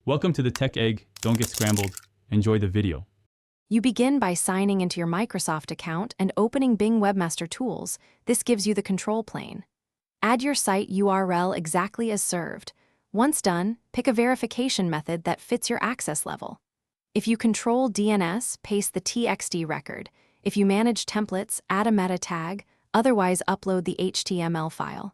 Welcome to the Tech Egg. Don't get scrambled. Enjoy the video. You begin by signing into your Microsoft account and opening Bing Webmaster Tools. This gives you the control plane. Add your site URL exactly as served. Once done, pick a verification method that fits your access level. If you control DNS, paste the TXT record. If you manage templates, add a meta tag, otherwise upload the HTML file.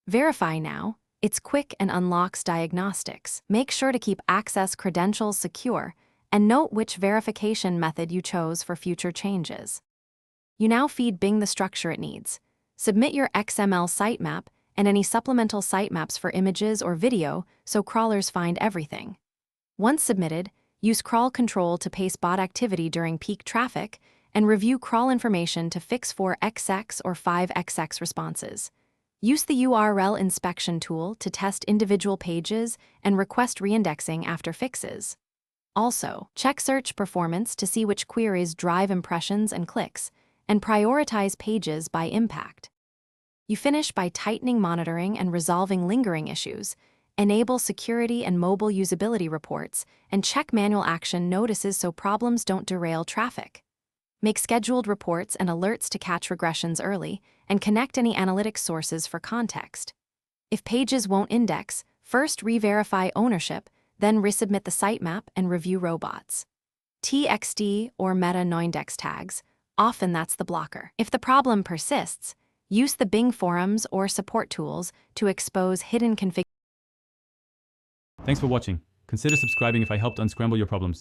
Verify now. It's quick and unlocks diagnostics. Make sure to keep access credentials secure and note which verification method you chose for future changes. You now feed Bing the structure it needs. Submit your XML sitemap and any supplemental sitemaps for images or video so crawlers find everything. Once submitted, use crawl control to pace bot activity during peak traffic and review crawl information to fix 4XX or 5XX responses. Use the URL inspection tool to test individual pages and request reindexing after fixes. Also, check search performance to see which queries drive impressions and clicks, and prioritize pages by impact. You finish by tightening monitoring and resolving lingering issues, enable security and mobile usability reports, and check manual action notices so problems don't derail traffic. Make scheduled reports and alerts to catch regressions early, and connect any analytics sources for context. If pages won't index, first re-verify ownership, then resubmit the sitemap and review robots. TXT or meta noindex tags, often that's the blocker. If the problem persists, use the Bing forums or support tools to expose hidden configurations. Thanks for watching. Consider subscribing if I helped unscramble your problems.